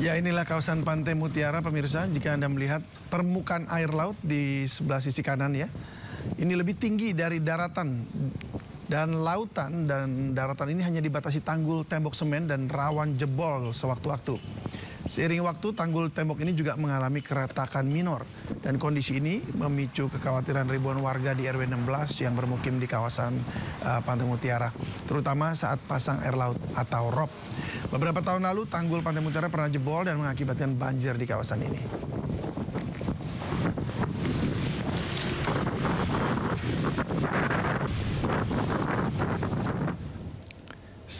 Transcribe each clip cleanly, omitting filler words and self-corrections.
Ya, inilah kawasan Pantai Mutiara, pemirsa. Jika Anda melihat permukaan air laut di sebelah sisi kanan ya, ini lebih tinggi dari daratan. Dan lautan dan daratan ini hanya dibatasi tanggul tembok semen dan rawan jebol sewaktu-waktu. Seiring waktu, tanggul tembok ini juga mengalami keretakan minor. Dan kondisi ini memicu kekhawatiran ribuan warga di RW 16 yang bermukim di kawasan Pantai Mutiara, terutama saat pasang air laut atau ROP. Beberapa tahun lalu, tanggul Pantai Mutiara pernah jebol dan mengakibatkan banjir di kawasan ini.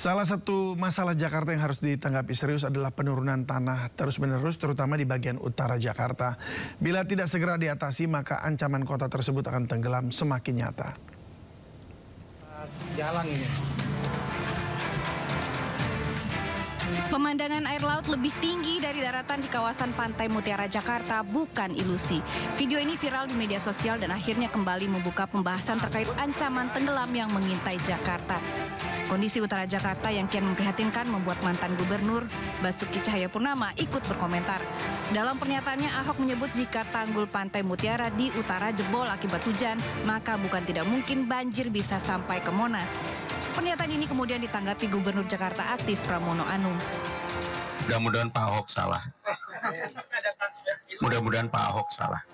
Salah satu masalah Jakarta yang harus ditanggapi serius adalah penurunan tanah terus-menerus, terutama di bagian utara Jakarta. Bila tidak segera diatasi, maka ancaman kota tersebut akan tenggelam semakin nyata. Jalan ini. Pemandangan air laut lebih tinggi dari daratan di kawasan Pantai Mutiara, Jakarta bukan ilusi. Video ini viral di media sosial dan akhirnya kembali membuka pembahasan terkait ancaman tenggelam yang mengintai Jakarta. Kondisi utara Jakarta yang kian memprihatinkan membuat mantan gubernur Basuki Cahayapurnama ikut berkomentar. Dalam pernyataannya, Ahok menyebut jika tanggul Pantai Mutiara di utara jebol akibat hujan, maka bukan tidak mungkin banjir bisa sampai ke Monas. Pernyataan ini kemudian ditanggapi Gubernur Jakarta aktif Pramono Anung. Mudah-mudahan Pak Ahok salah. Mudah-mudahan Pak Ahok salah.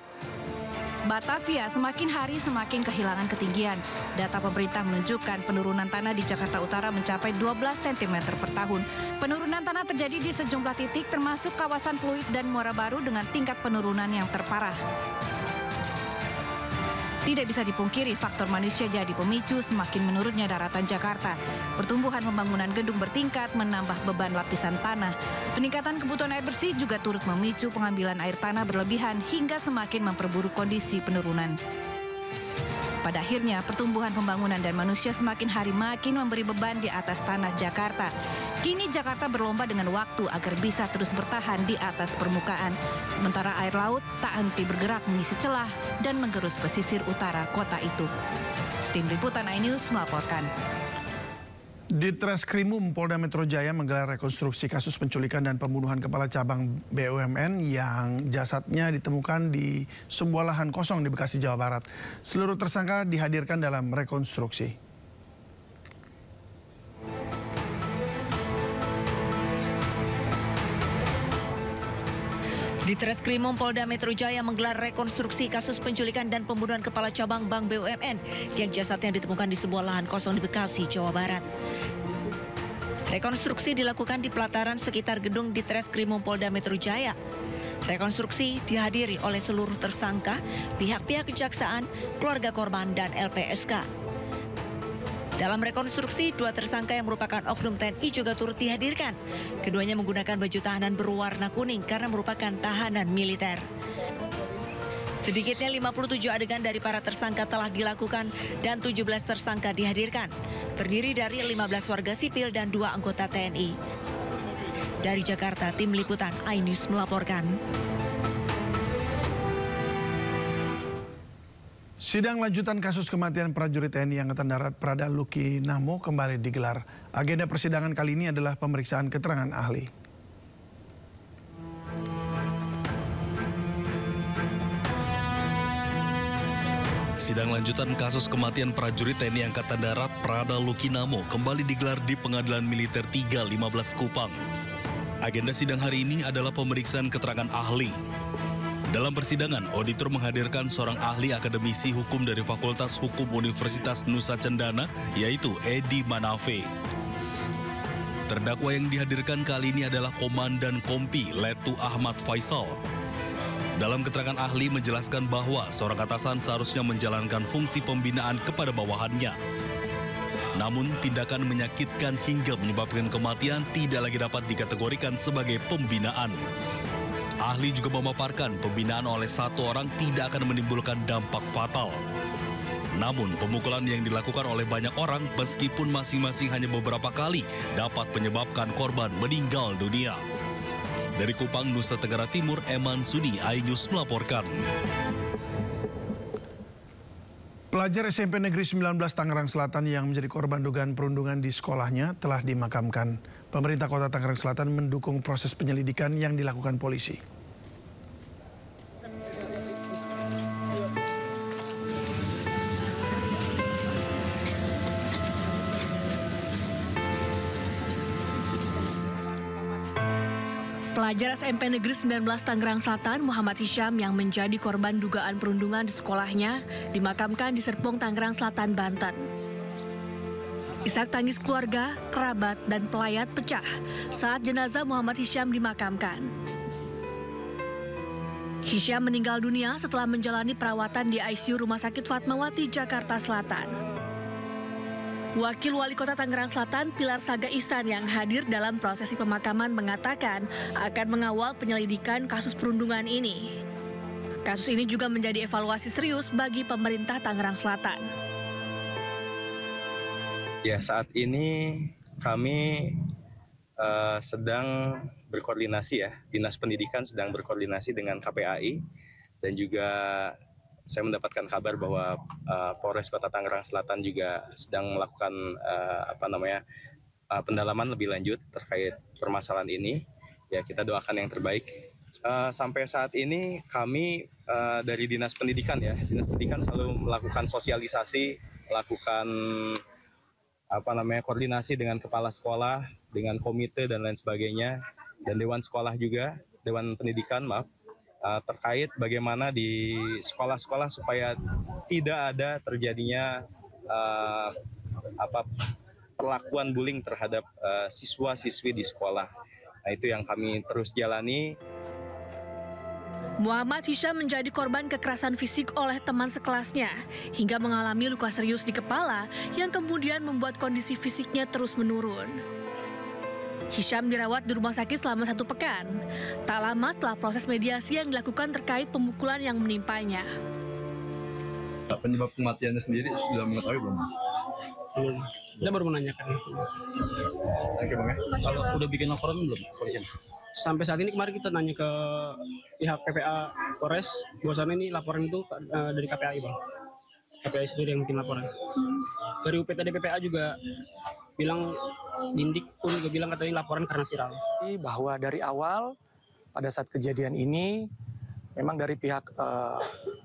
Batavia semakin hari semakin kehilangan ketinggian. Data pemerintah menunjukkan penurunan tanah di Jakarta Utara mencapai 12 cm per tahun. Penurunan tanah terjadi di sejumlah titik termasuk kawasan Pluit dan Muara Baru dengan tingkat penurunan yang terparah. Tidak bisa dipungkiri faktor manusia jadi pemicu semakin menurunnya daratan Jakarta. Pertumbuhan pembangunan gedung bertingkat menambah beban lapisan tanah. Peningkatan kebutuhan air bersih juga turut memicu pengambilan air tanah berlebihan hingga semakin memperburuk kondisi penurunan. Pada akhirnya, pertumbuhan pembangunan dan manusia semakin hari makin memberi beban di atas tanah Jakarta. Kini Jakarta berlomba dengan waktu agar bisa terus bertahan di atas permukaan. Sementara air laut tak henti bergerak mengisi celah dan menggerus pesisir utara kota itu. Tim Liputan iNews melaporkan. Ditreskrimum Polda Metro Jaya menggelar rekonstruksi kasus penculikan dan pembunuhan kepala cabang BUMN yang jasadnya ditemukan di sebuah lahan kosong di Bekasi, Jawa Barat. Seluruh tersangka dihadirkan dalam rekonstruksi. Ditreskrimum Polda Metro Jaya menggelar rekonstruksi kasus penculikan dan pembunuhan kepala cabang Bank BUMN yang jasadnya ditemukan di sebuah lahan kosong di Bekasi, Jawa Barat. Rekonstruksi dilakukan di pelataran sekitar gedung Ditreskrimum Polda Metro Jaya. Rekonstruksi dihadiri oleh seluruh tersangka, pihak-pihak kejaksaan, keluarga korban, dan LPSK. Dalam rekonstruksi, dua tersangka yang merupakan oknum TNI juga turut dihadirkan. Keduanya menggunakan baju tahanan berwarna kuning karena merupakan tahanan militer. Sedikitnya 57 adegan dari para tersangka telah dilakukan dan 17 tersangka dihadirkan. Terdiri dari 15 warga sipil dan 2 anggota TNI. Dari Jakarta, Tim Liputan iNews melaporkan. Sidang lanjutan kasus kematian prajurit TNI Angkatan Darat Prada Luki Namo kembali digelar. Agenda persidangan kali ini adalah pemeriksaan keterangan ahli. Sidang lanjutan kasus kematian prajurit TNI Angkatan Darat Prada Luki Namo kembali digelar di Pengadilan Militer 3 15 Kupang. Agenda sidang hari ini adalah pemeriksaan keterangan ahli. Dalam persidangan, auditor menghadirkan seorang ahli akademisi hukum dari Fakultas Hukum Universitas Nusa Cendana, yaitu Edi Manafe. Terdakwa yang dihadirkan kali ini adalah Komandan Kompi Letu Ahmad Faisal. Dalam keterangan ahli menjelaskan bahwa seorang atasan seharusnya menjalankan fungsi pembinaan kepada bawahannya. Namun, tindakan menyakitkan hingga menyebabkan kematian tidak lagi dapat dikategorikan sebagai pembinaan. Ahli juga memaparkan pembinaan oleh satu orang tidak akan menimbulkan dampak fatal. Namun, pemukulan yang dilakukan oleh banyak orang meskipun masing-masing hanya beberapa kali dapat menyebabkan korban meninggal dunia. Dari Kupang, Nusa Tenggara Timur, Eman Sudi, iNews melaporkan. Pelajar SMP Negeri 19 Tangerang Selatan yang menjadi korban dugaan perundungan di sekolahnya telah dimakamkan. Pemerintah Kota Tangerang Selatan mendukung proses penyelidikan yang dilakukan polisi. Pelajar SMP Negeri 19 Tangerang Selatan Muhammad Hisham yang menjadi korban dugaan perundungan di sekolahnya dimakamkan di Serpong, Tangerang Selatan, Banten. Isak tangis keluarga, kerabat, dan pelayat pecah saat jenazah Muhammad Hisham dimakamkan. Hisham meninggal dunia setelah menjalani perawatan di ICU Rumah Sakit Fatmawati, Jakarta Selatan. Wakil Wali Kota Tangerang Selatan, Pilar Saga Ihsan yang hadir dalam prosesi pemakaman mengatakan akan mengawal penyelidikan kasus perundungan ini. Kasus ini juga menjadi evaluasi serius bagi pemerintah Tangerang Selatan. Ya, saat ini kami sedang berkoordinasi ya, Dinas Pendidikan sedang berkoordinasi dengan KPAI dan juga saya mendapatkan kabar bahwa Polres Kota Tangerang Selatan juga sedang melakukan pendalaman lebih lanjut terkait permasalahan ini. Ya, kita doakan yang terbaik. Sampai saat ini kami dari Dinas Pendidikan ya, Dinas Pendidikan selalu melakukan sosialisasi, melakukan koordinasi dengan kepala sekolah, dengan komite dan lain sebagainya, dan Dewan Sekolah juga, Dewan Pendidikan terkait bagaimana di sekolah-sekolah supaya tidak ada terjadinya perlakuan bullying terhadap siswa-siswi di sekolah. Nah, itu yang kami terus jalani. Muhammad Hisham menjadi korban kekerasan fisik oleh teman sekelasnya hingga mengalami luka serius di kepala yang kemudian membuat kondisi fisiknya terus menurun. Hisham dirawat di rumah sakit selama 1 pekan. Tak lama setelah proses mediasi yang dilakukan terkait pemukulan yang menimpanya. Penyebab kematiannya sendiri sudah mengetahui belum? Belum. Kita baru menanyakan. Oke, Bang, ya. Kalau udah bikin laporan belum polisi? Sampai saat ini kemarin kita nanya ke pihak PPA Polres, bahwasannya ini laporan itu dari KPAI, Bang. KPAI sendiri yang bikin laporan. Dari UPTD PPA juga bilang, Dindik pun juga bilang katanya laporan karena viral. Bahwa dari awal pada saat kejadian ini memang dari pihak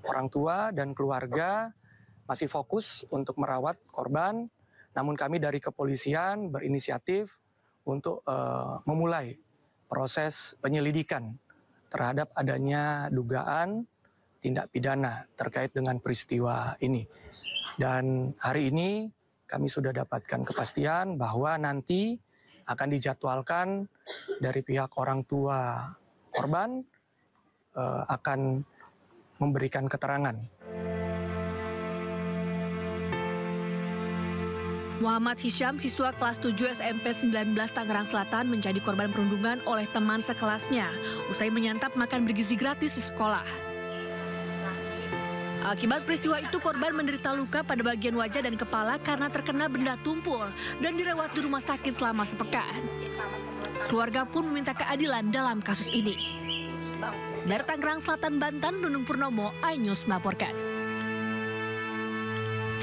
orang tua dan keluarga masih fokus untuk merawat korban, namun kami dari kepolisian berinisiatif untuk memulai proses penyelidikan terhadap adanya dugaan tindak pidana terkait dengan peristiwa ini. Dan hari ini kami sudah dapatkan kepastian bahwa nanti akan dijadwalkan dari pihak orang tua korban akan memberikan keterangan. Muhammad Hisham, siswa kelas 7 SMP 19 Tangerang Selatan, menjadi korban perundungan oleh teman sekelasnya usai menyantap makan bergizi gratis di sekolah. Akibat peristiwa itu, korban menderita luka pada bagian wajah dan kepala karena terkena benda tumpul dan dirawat di rumah sakit selama sepekan. Keluarga pun meminta keadilan dalam kasus ini. Dari Tangerang Selatan, Banten, Nunung Purnomo, iNews melaporkan.